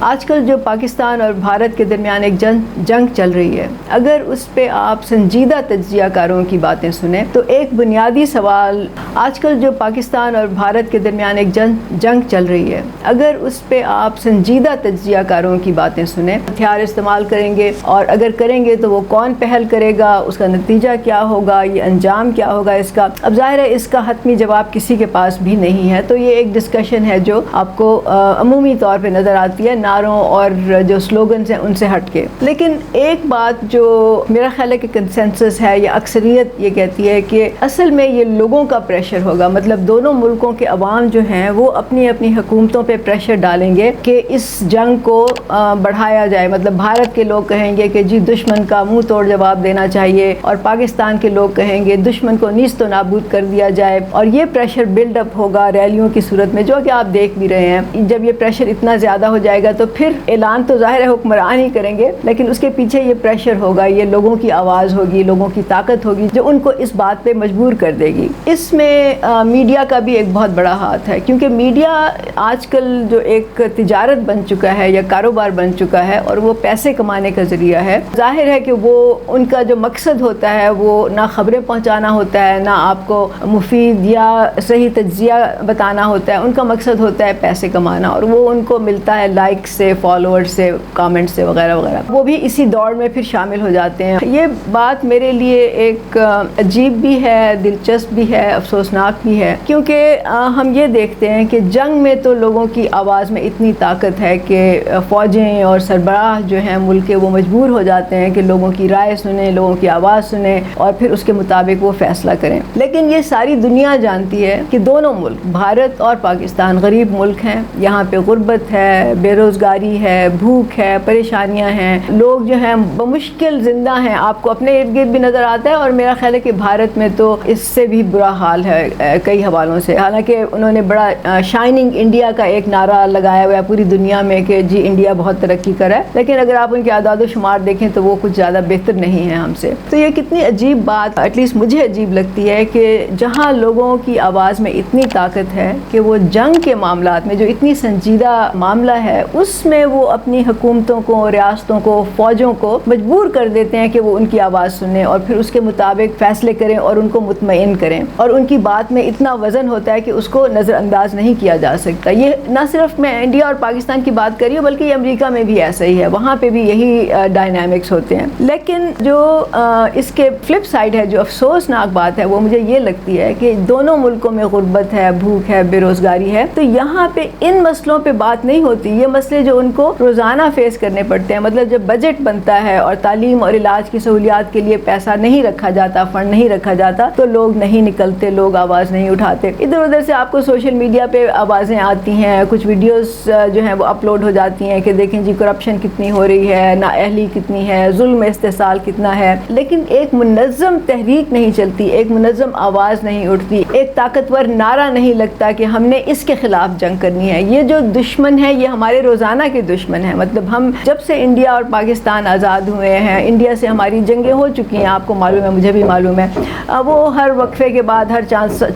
آج کل جو پاکستان اور بھارت کے درمیان ایک جنگ چل رہی ہے، اگر اس پہ آپ سنجیدہ تجزیہ کاروں کی باتیں سنیں تو ایک بنیادی سوال، آج کل جو پاکستان اور بھارت کے درمیان ایک جنگ چل رہی ہے، اگر اس پہ آپ سنجیدہ تجزیہ کاروں کی باتیں سنیں، ہتھیار استعمال کریں گے اور اگر کریں گے تو وہ کون پہل کرے گا، اس کا نتیجہ کیا ہوگا، یہ انجام کیا ہوگا اس کا، اب ظاہر ہے اس کا حتمی جواب کسی کے پاس بھی نہیں ہے۔ تو یہ ایک ڈسکشن ہے جو آپ کو عمومی طور پہ نظر آتی ہے نعروں اور جو سلوگنز ہیں ان سے ہٹ کے۔ لیکن ایک بات جو میرا خیال ہے کہ کنسنسس ہے یا اکثریت یہ کہتی ہے کہ اصل میں یہ لوگوں کا پریشر ہوگا، مطلب دونوں ملکوں کے عوام جو ہیں وہ اپنی اپنی حکومتوں پہ پریشر ڈالیں گے کہ اس جنگ کو بڑھایا جائے۔ مطلب بھارت کے لوگ کہیں گے کہ جی دشمن کا منہ توڑ جواب دینا چاہیے، اور پاکستان کے لوگ کہیں گے دشمن کو نیست و نابود کر دیا جائے، اور یہ پریشر بلڈ اپ ہوگا ریلیوں کی صورت میں، جو کہ آپ دیکھ بھی رہے ہیں۔ جب یہ پریشر اتنا زیادہ ہو جائے گا تو پھر اعلان تو ظاہر ہے حکمران ہی کریں گے، لیکن اس کے پیچھے یہ پریشر ہوگا، یہ لوگوں کی آواز ہوگی، لوگوں کی طاقت ہوگی جو ان کو اس بات پہ مجبور کر دے گی۔ اس میں میڈیا کا بھی ایک بہت بڑا ہاتھ ہے، کیونکہ میڈیا آج کل جو ایک تجارت بن چکا ہے یا کاروبار بن چکا ہے، اور وہ پیسے کمانے کا ذریعہ ہے۔ ظاہر ہے کہ وہ ان کا جو مقصد ہوتا ہے وہ نہ خبریں پہنچانا ہوتا ہے، نہ آپ کو مفید یا صحیح تجزیہ بتانا ہوتا ہے، ان کا مقصد ہوتا ہے پیسے کمانا، اور وہ ان کو ملتا ہے لائک سے، فالوور سے، کامنٹ سے، وغیرہ وغیرہ۔ وہ بھی اسی دوڑ میں پھر شامل ہو جاتے ہیں۔ یہ بات میرے لیے ایک عجیب بھی ہے، دلچسپ بھی ہے، افسوسناک بھی ہے، کیونکہ ہم یہ دیکھتے ہیں کہ جنگ میں تو لوگوں کی آواز میں اتنی طاقت ہے کہ فوجیں اور سربراہ جو ہیں ملک کے وہ مجبور ہو جاتے ہیں کہ لوگوں کی رائے سنیں، لوگوں کی آواز سنیں اور پھر اس کے مطابق وہ فیصلہ کریں۔ لیکن یہ ساری دنیا جانتی ہے کہ دونوں ملک، بھارت اور پاکستان، غریب ملک ہیں، یہاں پہ غربت ہے، بے روزگاری ہے، بھوک ہے، پریشانیاں ہیں، لوگ جو ہیں بمشکل زندہ ہیں، آپ کو اپنے ارد گرد بھی نظر آتا ہے، اور میرا خیال ہے کہ بھارت میں تو اس سے بھی برا حال ہے کئی حوالوں سے۔ حالانکہ انہوں نے بڑا شائننگ انڈیا کا ایک نعرہ لگایا ہوا ہے پوری دنیا میں کہ جی انڈیا بہت ترقی کرا ہے، لیکن اگر آپ ان کے اعداد و شمار دیکھیں تو وہ کچھ زیادہ بہتر نہیں ہے ہم سے۔ تو یہ کتنی عجیب بات، ایٹ لیسٹ مجھے عجیب لگتی ہے کہ جہاں لوگوں کی آواز میں اتنی طاقت ہے کہ وہ جنگ کے معاملات میں، جو اتنی سنجیدہ معاملہ ہے، اس میں وہ اپنی حکومتوں کو، ریاستوں کو، فوجوں کو مجبور کر دیتے ہیں کہ وہ ان کی آواز سنیں اور پھر اس کے مطابق فیصلے کریں اور ان کو مطمئن کریں، اور ان کی بات میں اتنا وزن ہوتا ہے کہ اس کو نظر انداز نہیں کیا جا سکتا۔ یہ نہ صرف میں انڈیا اور پاکستان کی بات کر رہی ہوں، بلکہ یہ امریکہ میں بھی ایسا ہی ہے، وہاں پہ بھی یہی ڈائنامکس ہوتے ہیں۔ لیکن جو اس کے فلپ سائڈ ہے، جو افسوسناک بات ہے، وہ مجھے یہ لگتی ہے کہ دونوں ملکوں میں غربت ہے، بھوک ہے، بے روزگاری ہے، تو یہاں پہ ان مسئلوں پہ بات نہیں ہوتی۔ یہ مسئلے جو ان کو روزانہ فیس کرنے پڑتے ہیں، مطلب جب بجٹ بنتا ہے اور تعلیم اور علاج کی سہولیات کے لیے پیسہ نہیں رکھا جاتا، فنڈ نہیں رکھا جاتا، تو لوگ نہیں نکلتے، لوگ آواز نہیں اٹھاتے۔ ادھر ادھر سے آپ کو سوشل میڈیا پہ آوازیں آتی ہیں، کچھ ویڈیوز جو ہیں وہ اپلوڈ ہو جاتی ہیں کہ دیکھیں جی کرپشن کتنی ہو رہی ہے، نااہلی کتنی ہے، ظلم استحصال کتنا ہے، لیکن ایک منظم تحریک نہیں چلتی، ایک منظم آواز نہیں اٹھتی، ایک طاقتور نعرہ نہیں لگتا کہ ہم نے اس کے خلاف جنگ کرنی ہے۔ یہ جو دشمن ہے یہ ہمارے روزانہ کے دشمن ہیں، مطلب ہم جب سے انڈیا اور پاکستان آزاد ہوئے ہیں، انڈیا سے ہماری جنگیں ہو چکی ہیں، آپ کو معلوم ہے، مجھے بھی معلوم ہے، وہ ہر وقفے کے بعد، ہر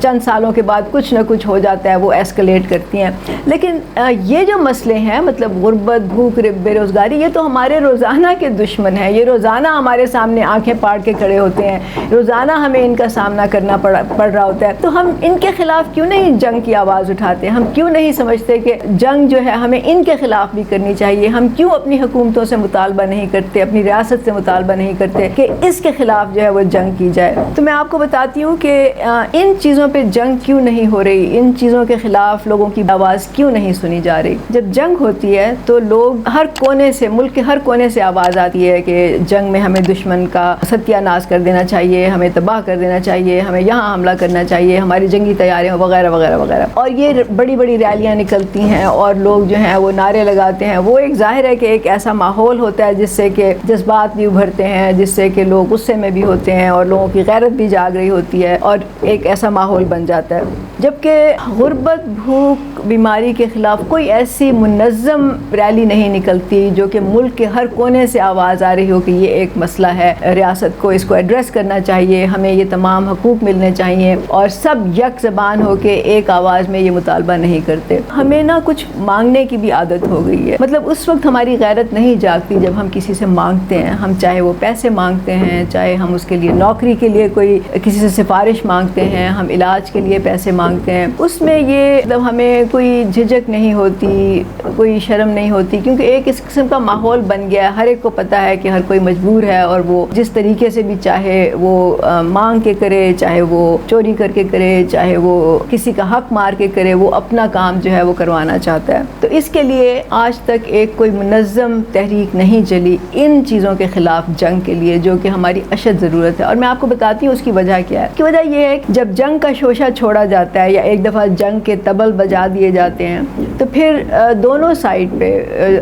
چند سالوں کے بعد کچھ نہ کچھ ہو جاتا ہے، وہ ایسکلیٹ کرتی ہیں۔ لیکن یہ جو مسئلے ہیں، مطلب غربت، بھوک، بے روزگاری، یہ تو ہمارے روزانہ کے دشمن ہیں، یہ روزانہ ہمارے سامنے آنکھیں پاڑ کے کھڑے ہوتے ہیں، روزانہ ہمیں ان کا سامنا کرنا پڑ رہا ہوتا ہے۔ تو ہم ان کے خلاف کیوں نہیں جنگ کی آواز اٹھاتے؟ ہم کیوں نہیں سمجھتے کہ جنگ جو ہے ہمیں ان کے خلاف بھی کرنی چاہیے؟ ہم کیوں اپنی حکومتوں سے مطالبہ نہیں کرتے، اپنی ریاست سے مطالبہ نہیں کرتے کہ اس کے خلاف جو ہے وہ جنگ کی جائے؟ تو میں آپ کو بتاتی ہوں کہ ان چیزوں پہ جنگ کیوں نہیں ہو رہی، ان چیزوں کے خلاف لوگوں کی آواز کیوں نہیں سنی جا رہی؟ جب جنگ ہوتی ہے تو لوگ ہر کونے سے، ملک کے ہر کونے سے آواز آتی ہے کہ جنگ میں ہمیں دشمن کا ستیہ ناش کر دینا چاہیے، ہمیں تباہ کر دینا چاہیے، ہمیں یہاں حملہ کرنا چاہیے، ہماری جنگی تیاریاں وغیرہ وغیرہ وغیرہ، اور یہ بڑی بڑی ریلیاں نکلتی ہیں اور لوگ جو ہیں وہ نعرے لگاتے ہیں۔ وہ ایک ظاہر ہے کہ ایک ایسا ماحول ہوتا ہے جس سے کہ جذبات بھی ابھرتے ہیں، جس سے کہ لوگ غصے میں بھی ہوتے ہیں اور لوگوں کی غیرت بھی جاگ رہی ہوتی ہے، اور ایک ایسا ماحول بن جاتا ہے۔ جبکہ غربت، بھوک، بیماری کے خلاف کوئی ایسی منظم ریلی نہیں نکلتی جو کہ ملک کے ہر کونے سے آواز آ رہی ہو کہ یہ ایک مسئلہ ہے، ریاست کو اس کو ایڈریس کرنا چاہیے، ہمیں یہ تمام حقوق ملنے چاہیے، اور سب یک زبان ہو کے ایک آواز میں یہ مطالبہ نہیں کرتے۔ ہمیں نا کچھ مانگنے کی بھی عادت ہو گئی ہے. مطلب اس وقت ہماری غیرت نہیں جاگتی جب ہم کسی سے مانگتے ہیں, ہم چاہے وہ پیسے مانگتے ہیں, چاہے ہم اس کے لیے نوکری کے لیے کوئی کسی سے سفارش مانگتے ہیں, ہم علاج کے لیے پیسے مانگتے ہیں, اس میں یہ مطلب ہمیں کوئی جھجک نہیں ہوتی, کوئی شرم نہیں ہوتی, کیونکہ ایک اس قسم کا ماحول بن گیا ہے. ہر ایک کو پتہ ہے کہ ہر کوئی مجبور ہے اور وہ جس طریقے سے بھی چاہے وہ مانگ کے کرے, چاہے وہ چوری کر کے کرے, چاہے وہ کسی کا حق مار کے کرے, وہ اپنا کام جو ہے وہ کروانا چاہتا ہے. تو اس کے لیے آج تک ایک کوئی منظم تحریک نہیں چلی ان چیزوں کے خلاف جنگ کے لیے, جو کہ ہماری اشد ضرورت ہے. اور میں آپ کو بتاتی ہوں اس کی وجہ کیا ہے. کی وجہ یہ ہے کہ جب جنگ کا شوشہ چھوڑا جاتا ہے یا ایک دفعہ جنگ کے طبل بجا دیے جاتے ہیں تو پھر دونوں سائڈ پہ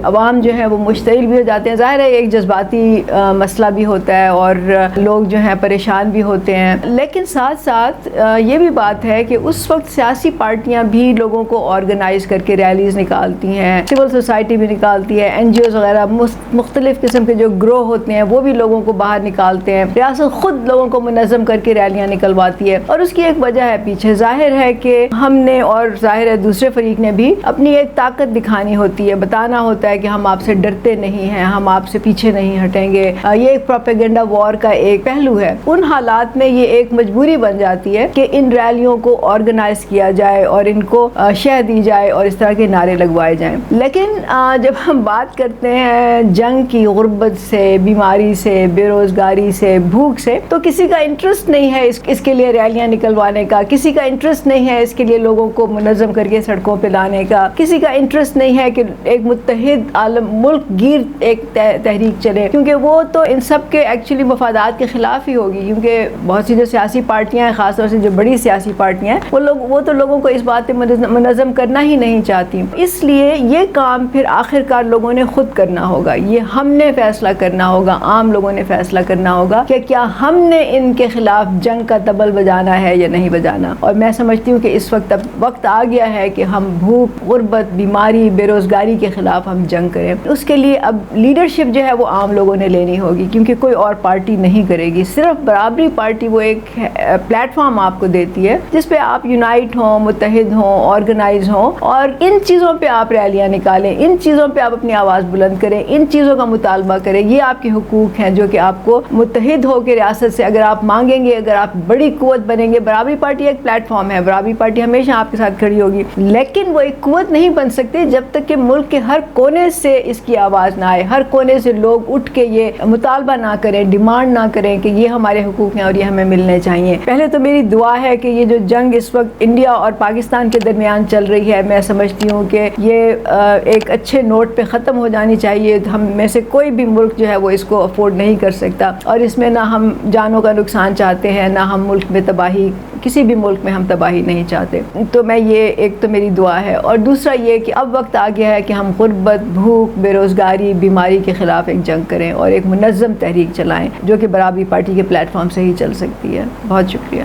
عوام جو ہے وہ مشتعل بھی ہو جاتے ہیں. ظاہر ہے ایک جذباتی مسئلہ بھی ہوتا ہے اور لوگ جو ہیں پریشان بھی ہوتے ہیں, لیکن ساتھ ساتھ یہ بھی بات ہے کہ اس وقت سیاسی پارٹیاں بھی لوگوں کو آرگنائز کر کے ریلیز نکالتی ہیں, سول سوسائٹی بھی نکالتی ہے, این جی اوز وغیرہ مختلف قسم کے جو گروہ ہوتے ہیں وہ بھی لوگوں کو باہر نکالتے ہیں, ریاست خود لوگوں کو منظم کر کے ریلیاں نکلواتی ہے. اور اس کی ایک وجہ ہے پیچھے, ظاہر ہے کہ ہم نے اور ظاہر ہے دوسرے فریق نے بھی اپنی ایک طاقت دکھانی ہوتی ہے, بتانا ہوتا ہے کہ ہم آپ سے ڈرتے نہیں ہیں, ہم آپ سے پیچھے نہیں ہٹیں گے. یہ ایک پروپیگنڈا وار کا ایک پہلو ہے. ان حالات میں یہ ایک مجبوری بن جاتی ہے کہ ان ریلیوں کو آرگنائز کیا جائے اور ان کو شہ دی جائے اور اس طرح کے نعرے لگوائے جائیں. لیکن جب ہم بات کرتے ہیں جنگ کی, غربت سے, بیماری سے, بے روزگاری سے, بھوک سے, تو کسی کا انٹرسٹ نہیں ہے اس کے لیے ریلیاں نکلوانے کا, کسی کا انٹرسٹ نہیں ہے اس کے لیے لوگوں کو منظم کر کے سڑکوں پہ لانے کا, کسی کا انٹرسٹ نہیں ہے کہ ایک متحد عالم ملک گیر ایک تحریک چلے, کیونکہ وہ تو ان سب کے ایکچولی مفادات کے خلاف ہی ہوگی. کیونکہ بہت سی جو سیاسی پارٹیاں ہیں, خاص طور سے جو بڑی سیاسی پارٹیاں ہیں, وہ تو لوگوں کو اس بات پہ منظم کرنا ہی نہیں چاہتی. اس لیے یہ کام پھر آخر کار لوگوں نے خود کرنا ہوگا. یہ ہم نے فیصلہ کرنا ہوگا, عام لوگوں نے فیصلہ کرنا ہوگا کہ کیا ہم نے ان کے خلاف جنگ کا طبل بجانا ہے یا نہیں بجانا. اور میں سمجھتی ہوں کہ اس وقت اب وقت آ گیا ہے کہ ہم بھوک, غربت, بیماری, بے روزگاری کے خلاف ہم جنگ کریں. اس کے لیے اب لیڈرشپ جو ہے وہ عام لوگوں نے لینی ہوگی, کیونکہ کوئی اور پارٹی نہیں کرے گی. صرف برابری پارٹی وہ ایک پلیٹ فارم آپ کو دیتی ہے جس پہ آپ یونائٹ ہوں, متحد ہوں, آرگنائز ہوں, اور ان چیزوں پہ آپ ریلیاں نکالیں, ان چیزوں پہ آپ اپنی آواز بلند کریں, ان چیزوں کا مطالبہ کریں. یہ آپ کے حقوق ہیں جو کہ آپ کو متحد ہو کے ریاست سے اگر آپ مانگیں گے, اگر آپ بڑی قوت بنیں گے. برابری پارٹی ایک پلیٹ فارم ہے, برابری پارٹی ہمیشہ آپ کے ساتھ کھڑی ہوگی, لیکن وہ ایک قوت نہیں بن سکتی جب تک کہ ملک کے ہر کونے سے اس کی آواز نہ آئے, ہر کونے سے لوگ اٹھ کے یہ مطالبہ نہ کریں, ڈیمانڈ نہ کریں کہ یہ ہمارے حقوق ہیں اور یہ ہمیں ملنے چاہیے. پہلے تو میری دعا ہے کہ یہ جو جنگ اس وقت انڈیا اور پاکستان کے درمیان چل رہی ہے, میں سمجھتی ہوں کہ یہ ایک اچھے نوٹ پہ ختم ہو جانی چاہیے. ہم میں سے کوئی بھی ملک جو ہے وہ اس کو افورڈ نہیں کر سکتا, اور اس میں نہ ہم جانوں کا نقصان چاہتے ہیں, نہ ہم ملک میں تباہی, کسی بھی ملک میں ہم تباہی نہیں چاہتے. تو میں یہ ایک تو میری دعا ہے, اور دوسرا یہ کہ اب وقت آ گیا ہے کہ ہم غربت, بھوک, بے روزگاری, بیماری کے خلاف ایک جنگ کریں اور ایک منظم تحریک چلائیں جو کہ برابری پارٹی کے پلیٹ فارم سے ہی چل سکتی ہے. بہت شکریہ.